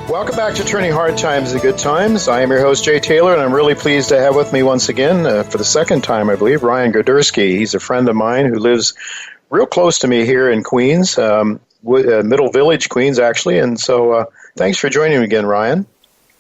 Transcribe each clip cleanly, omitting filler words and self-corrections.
Welcome back to Turning Hard Times into Good Times. I am your host, Jay Taylor, and I'm really pleased to have with me once again, for the second time, I believe, Ryan Girdusky. He's a friend of mine who lives real close to me here in Queens, Middle Village, Queens, actually. And so thanks for joining me again, Ryan.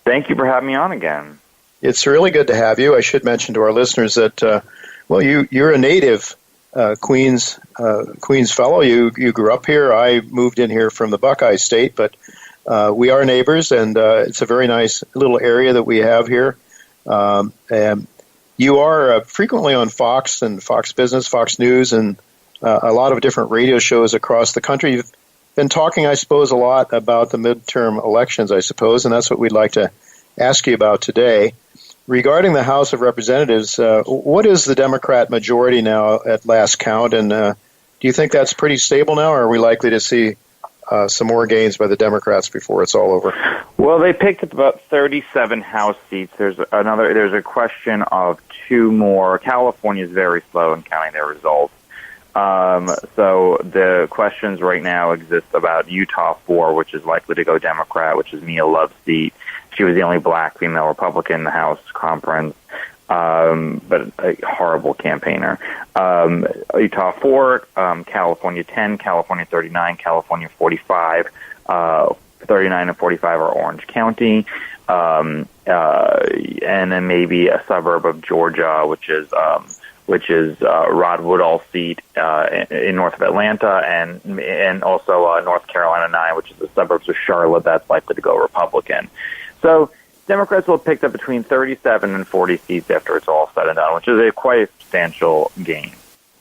Thank you for having me on again. It's really good to have you. I should mention to our listeners that, you're a native Queens fellow. You grew up here. I moved in here from the Buckeye State, but we are neighbors, and it's a very nice little area that we have here. And you are frequently on Fox and Fox Business, Fox News, and a lot of different radio shows across the country. You've been talking, I suppose, a lot about the midterm elections, I suppose, and that's what we'd like to ask you about today. Regarding the House of Representatives, what is the Democrat majority now at last count, and do you think that's pretty stable now, or are we likely to see some more gains by the Democrats before it's all over? Well, they picked up about 37 House seats. There's a question of two more. California is very slow in counting their results. So the questions right now exist about Utah 4, which is likely to go Democrat, which is Mia Love's seat. She was the only black female Republican in the House conference, but a horrible campaigner. Utah 4, California 10, California 39, California 45. 39 and 45 are Orange County, and then maybe a suburb of Georgia, which is Rod Woodall's seat in north of Atlanta, and also North Carolina 9, which is the suburbs of Charlotte. That's likely to go Republican. So Democrats will have picked up between 37 and 40 seats after it's all said and done, which is a quite substantial gain.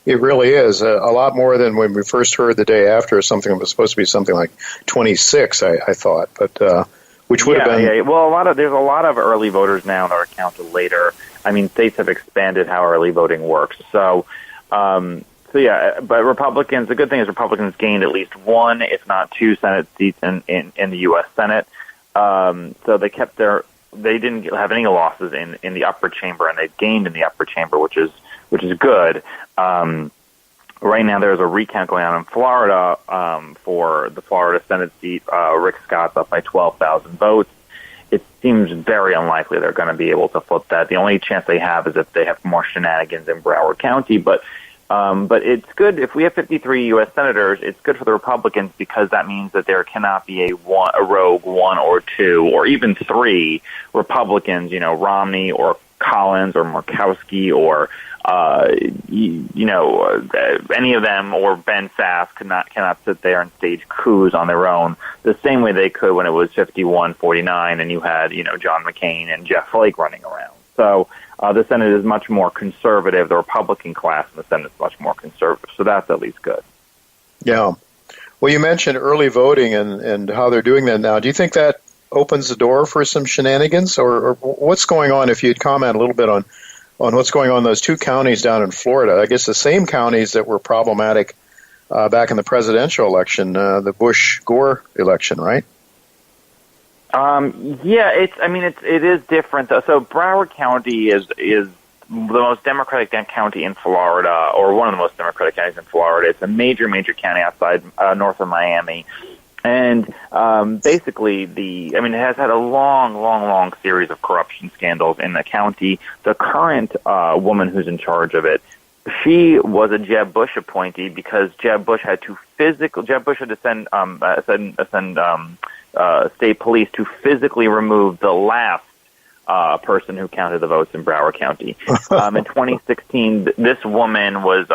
It really is. A lot more than when we first heard the day after, something that was supposed to be something like 26, I thought, but which would have been... Yeah. Well, there's a lot of early voters now that are counted later. I mean, states have expanded how early voting works. So but Republicans, the good thing is Republicans gained at least one, if not two, Senate seats in the U.S. Senate. So they didn't have any losses in the upper chamber, and they've gained in the upper chamber, which is good. Right now, there's a recount going on in Florida for the Florida Senate seat. Rick Scott's up by 12,000 votes. It seems very unlikely they're going to be able to flip that. The only chance they have is if they have more shenanigans in Broward County. But it's good if we have 53 U.S. senators. It's good for the Republicans because that means that there cannot be a rogue one or two or even three Republicans. Romney or Collins or Murkowski or any of them, or Ben Sasse cannot sit there and stage coups on their own the same way they could when it was 51-49 and you had John McCain and Jeff Flake running around. So the Senate is much more conservative. The Republican class in the Senate is much more conservative. So that's at least good. Yeah. Well, you mentioned early voting and how they're doing that now. Do you think that opens the door for some shenanigans, or what's going on? If you'd comment a little bit on what's going on in those two counties down in Florida, I guess the same counties that were problematic back in the presidential election, the Bush-Gore election, right? It is different though. So Broward County is the most Democratic county in Florida, or one of the most Democratic counties in Florida. It's a major county outside north of Miami. And basically, it has had a long series of corruption scandals in the county. The current woman who's in charge of it, she was a Jeb Bush appointee because Jeb Bush had to send state police to physically remove the last person who counted the votes in Broward County. In 2016, this woman was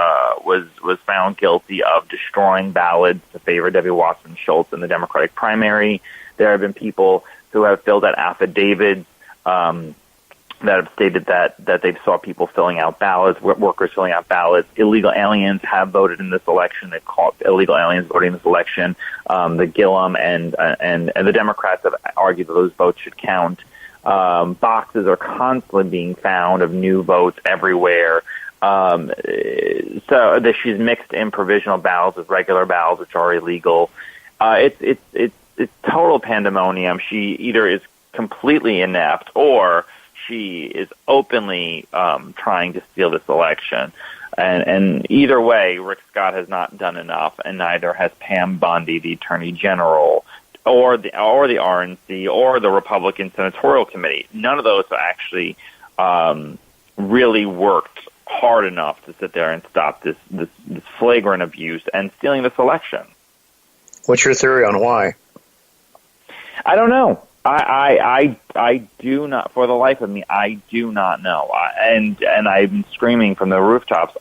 found guilty of destroying ballots to favor Debbie Wasserman-Schultz in the Democratic primary. There have been people who have filled out affidavits that have stated that they saw people filling out ballots, workers filling out ballots. Illegal aliens have voted in this election. They've called illegal aliens voting in this election. The Gillum and the Democrats have argued that those votes should count. Boxes are constantly being found of new votes everywhere. So that she's mixed in provisional ballots with regular ballots, which are illegal. It's total pandemonium. She either is completely inept or she is openly trying to steal this election. And either way, Rick Scott has not done enough, and neither has Pam Bondi, the Attorney General, or the RNC or the Republican Senatorial Committee. None of those actually really worked hard enough to sit there and stop this flagrant abuse and stealing this election. What's your theory on why? I don't know. I do not, for the life of me, I do not know. And I've been screaming from the rooftops,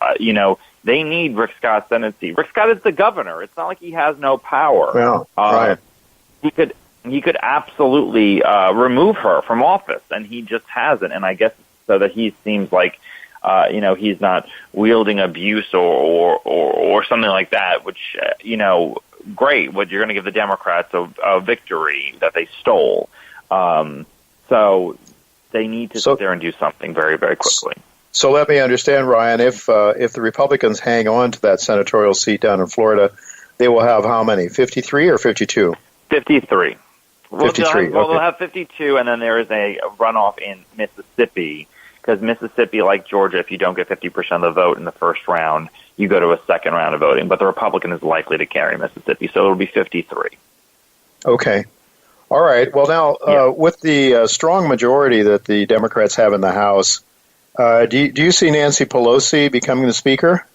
they need Rick Scott's Senate. Rick Scott is the governor. It's not like he has no power. Well, right. He could absolutely remove her from office, and he just hasn't. And I guess so that he seems like, he's not wielding abuse or something like that, which, great. What you're going to give the Democrats a victory that they stole. So they need to sit there and do something very, very quickly. So let me understand, Ryan, if the Republicans hang on to that senatorial seat down in Florida, they will have how many, 53 or 52? 53. 53. They'll have 52, and then there is a runoff in Mississippi, because Mississippi, like Georgia, if you don't get 50% of the vote in the first round, you go to a second round of voting. But the Republican is likely to carry Mississippi, so it'll be 53. Okay. All right. Well, now, with the strong majority that the Democrats have in the House, do you see Nancy Pelosi becoming the Speaker?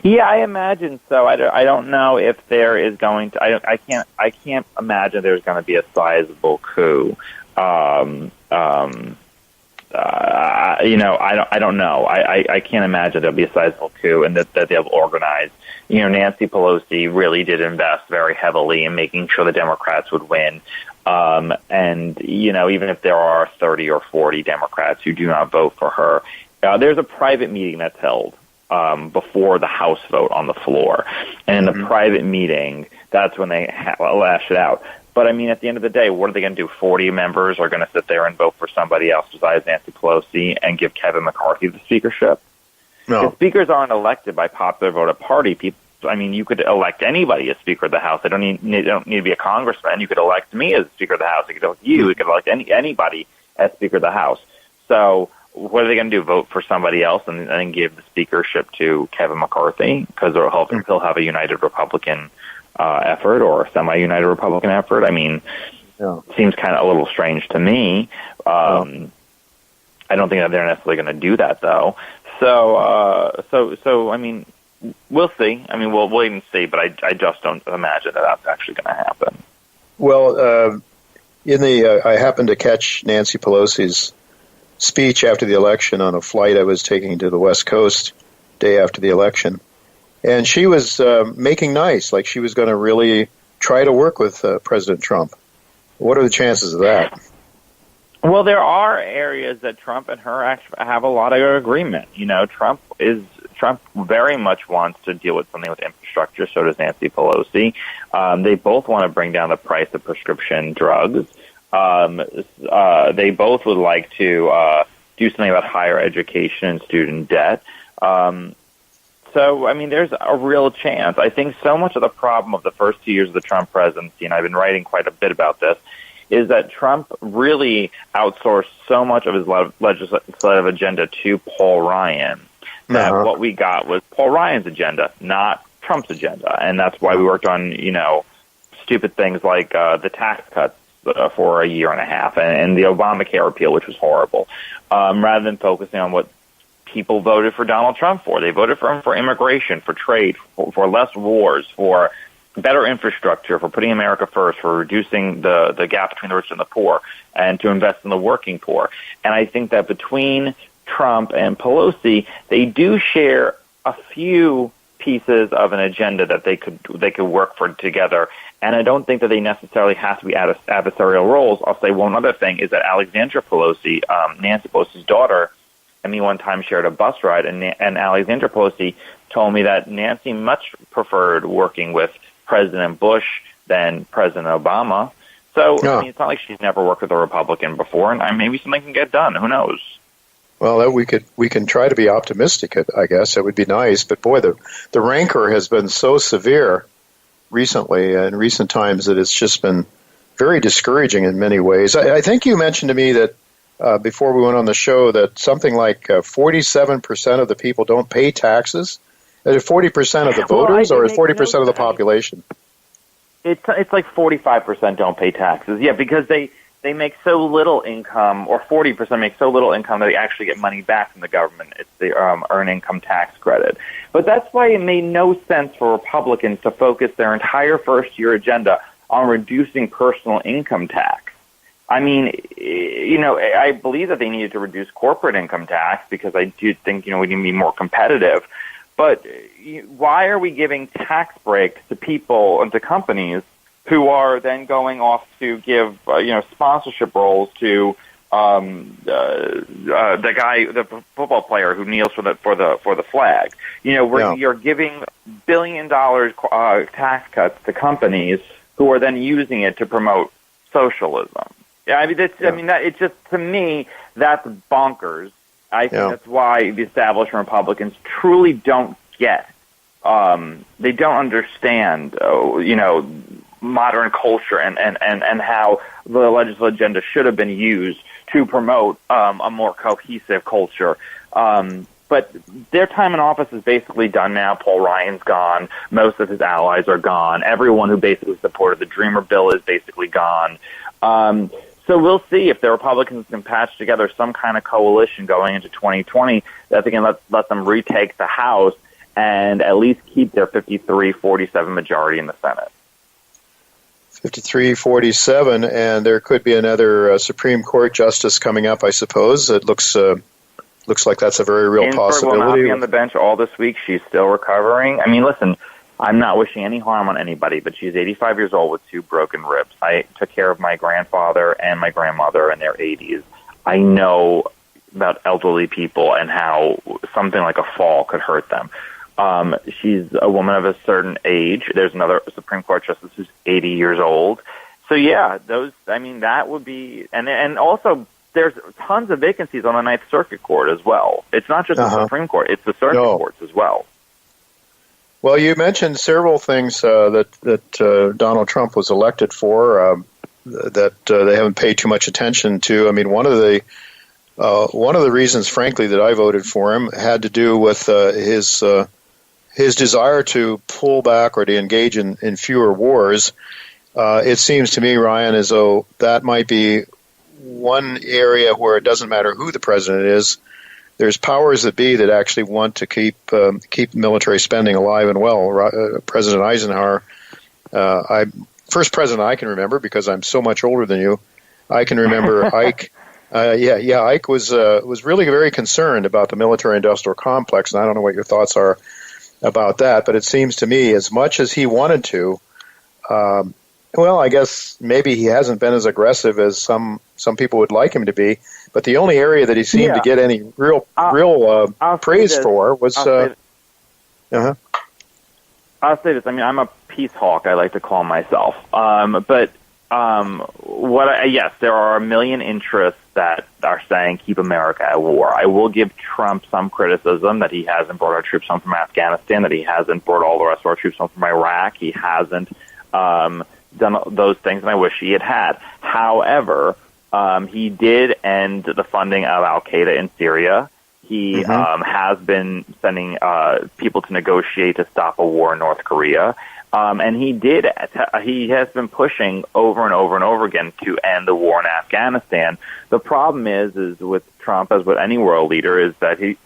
Yeah, I imagine so. I don't know if there is going to. I can't imagine there's going to be a sizable coup. I don't know. I can't imagine there'll be a sizable coup and that they'll organize. Nancy Pelosi really did invest very heavily in making sure the Democrats would win. And even if there are 30 or 40 Democrats who do not vote for her, there's a private meeting that's held before the House vote on the floor. And in the private meeting, that's when they lash it out. But, at the end of the day, what are they going to do? 40 members are going to sit there and vote for somebody else besides Nancy Pelosi and give Kevin McCarthy the speakership? No. The speakers aren't elected by popular vote of party. You could elect anybody as Speaker of the House. They don't need to be a congressman. You could elect me as Speaker of the House. You could elect you. You could elect anybody as Speaker of the House. So what are they going to do? Vote for somebody else and then give the speakership to Kevin McCarthy because he'll have a united Republican effort or a semi-united Republican effort? Seems kind of a little strange to me. I don't think that they're necessarily going to do that, though. So we'll see. We'll wait and see, but I just don't imagine that that's actually going to happen. Well, I happened to catch Nancy Pelosi's speech after the election on a flight I was taking to the West Coast day after the election. And she was making nice, like she was going to really try to work with President Trump. What are the chances of that? Well, there are areas that Trump and her actually have a lot of agreement. Trump very much wants to deal with something with infrastructure. So does Nancy Pelosi. They both want to bring down the price of prescription drugs. They both would like to do something about higher education and student debt. So, there's a real chance. I think so much of the problem of the first 2 years of the Trump presidency, and I've been writing quite a bit about this, is that Trump really outsourced so much of his legislative agenda to Paul Ryan that what we got was Paul Ryan's agenda, not Trump's agenda. And that's why we worked on, stupid things like the tax cuts for a year and a half and the Obamacare repeal, which was horrible, rather than focusing on what people voted for Donald Trump for. They voted for him for immigration, for trade, for less wars, for better infrastructure, for putting America first, for reducing the gap between the rich and the poor, and to invest in the working poor. And I think that between Trump and Pelosi, they do share a few pieces of an agenda that they could work for together. And I don't think that they necessarily have to be adversarial roles. I'll say one other thing is that Alexandra Pelosi, Nancy Pelosi's daughter, and me one time shared a bus ride, and Alexandra Pelosi told me that Nancy much preferred working with President Bush than President Obama. So it's not like she's never worked with a Republican before, and maybe something can get done. Who knows? Well, we can try to be optimistic. I guess it would be nice, but boy, the rancor has been so severe recently in recent times that it's just been very discouraging in many ways. I think you mentioned to me that. Before we went on the show, that something like 47% of the people don't pay taxes. Is it 40% of the voters, or is 40% of the population? It's like 45% don't pay taxes. Yeah, because they make so little income, or 40% make so little income that they actually get money back from the government. It's the earned income tax credit. But that's why it made no sense for Republicans to focus their entire first-year agenda on reducing personal income tax. I mean, I believe that they needed to reduce corporate income tax because I do think, we need to be more competitive. But why are we giving tax breaks to people and to companies who are then going off to give, sponsorship roles to the football player who kneels for the flag? You're giving $1 billion tax cuts to companies who are then using it to promote socialism. Yeah, it's just, to me, that's bonkers. I think that's why the establishment Republicans truly don't get. They don't understand, modern culture and how the legislative agenda should have been used to promote a more cohesive culture. But their time in office is basically done now. Paul Ryan's gone. Most of his allies are gone. Everyone who basically supported the Dreamer bill is basically gone. So we'll see if the Republicans can patch together some kind of coalition going into 2020 that they can let them retake the House and at least keep their 53-47 majority in the Senate. 53-47, and there could be another Supreme Court justice coming up, I suppose. It looks like that's a very real possibility. Ginsburg will not be on the bench all this week. She's still recovering. I mean, listen, I'm not wishing any harm on anybody, but she's 85 years old with 2 broken ribs. I took care of my grandfather and my grandmother in their 80s. I know about elderly people and how something like a fall could hurt them. She's a woman of a certain age. There's another Supreme Court justice who's 80 years old. So, yeah, that would be, and also there's tons of vacancies on the Ninth Circuit Court as well. It's not just the Supreme Court, it's the circuit courts as well. Well, you mentioned several things that Donald Trump was elected for that they haven't paid too much attention to. I mean, one of the reasons, frankly, that I voted for him had to do with his desire to pull back or to engage in fewer wars. It seems to me, Ryan, as though that might be one area where it doesn't matter who the president is. There's powers that be that actually want to keep military spending alive and well. President Eisenhower, first president I can remember, because I'm so much older than you. I can remember Ike. Ike was really very concerned about the military-industrial complex, and I don't know what your thoughts are about that. But it seems to me, as much as he wanted to, I guess maybe he hasn't been as aggressive as some people would like him to be. But the only area that he seemed to get any real praise for was. I'll say this. I mean, I'm a peace hawk, I like to call myself. Yes, there are a million interests that are saying keep America at war. I will give Trump some criticism that he hasn't brought our troops home from Afghanistan, that he hasn't brought all the rest of our troops home from Iraq. He hasn't done those things, and I wish he had. However, he did end the funding of Al-Qaeda in Syria. He has been sending people to negotiate to stop a war in North Korea. And he has been pushing over and over and over again to end the war in Afghanistan. The problem is with Trump, as with any world leader, is that this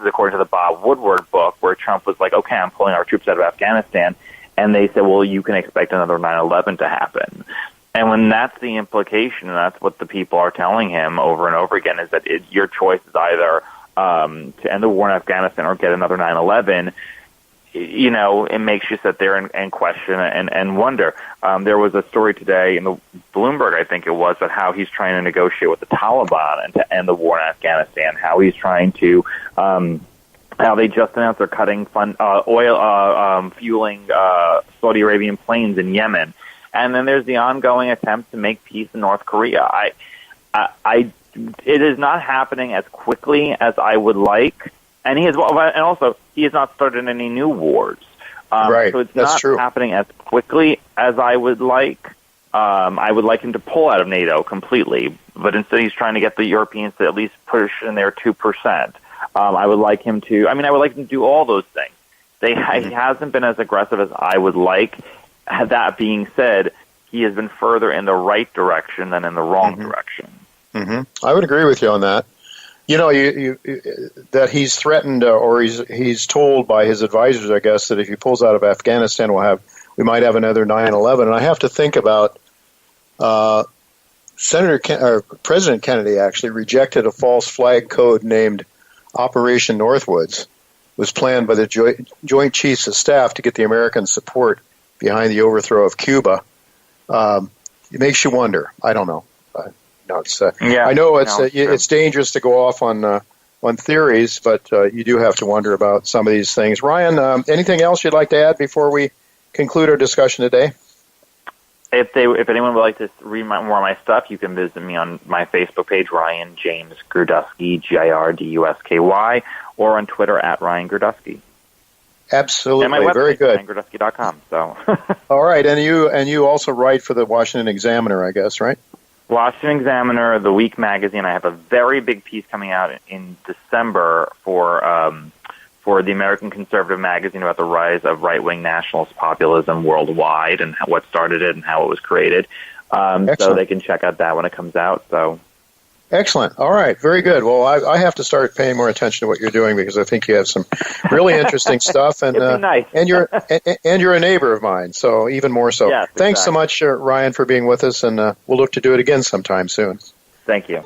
is according to the Bob Woodward book, where Trump was like, okay, I'm pulling our troops out of Afghanistan. And they said, well, you can expect another 9/11 to happen. And when that's the implication, and that's what the people are telling him over and over again, is that your choice is either to end the war in Afghanistan or get another 9/11, it makes you sit there and question and wonder. There was a story today in the Bloomberg, I think it was, about how he's trying to negotiate with the Taliban and to end the war in Afghanistan, how he's trying to how they just announced they're cutting oil fueling Saudi Arabian planes in Yemen. And then there's the ongoing attempt to make peace in North Korea. It is not happening as quickly as I would like, and he has not started any new wars. Right, so it's that's not true. happening as quickly as I would like. I would like him to pull out of NATO completely, but instead he's trying to get the Europeans to at least push in their 2%. I would like him to. I would like him to do all those things. He hasn't been as aggressive as I would like. that being said, he has been further in the right direction than in the wrong direction. Mm-hmm. I would agree with you on that. You know, that he's threatened, or he's told by his advisors, I guess, that if he pulls out of Afghanistan, we might have another 9/11. And I have to think about President Kennedy actually rejected a false flag code named Operation Northwoods. It was planned by the Joint Chiefs of Staff to get the American support behind the overthrow of Cuba. It makes you wonder. I don't know. I know it's dangerous to go off on theories, but you do have to wonder about some of these things. Ryan, anything else you'd like to add before we conclude our discussion today? If anyone would like to read more of my stuff, you can visit me on my Facebook page, Ryan James Girdusky, Girdusky, or on Twitter at Ryan Girdusky. Absolutely, and my website, very good. RyanGirdusky.com. So. All right, and you also write for the Washington Examiner, I guess, right? Washington Examiner, The Week magazine. I have a very big piece coming out in December for the American Conservative magazine about the rise of right-wing nationalist populism worldwide and what started it and how it was created. So they can check out that when it comes out. So. Excellent. All right. Very good. Well, I have to start paying more attention to what you're doing because I think you have some really interesting stuff, and nice. and you're a neighbor of mine, so even more so. Yes, Thanks so much, Ryan, for being with us, and we'll look to do it again sometime soon. Thank you.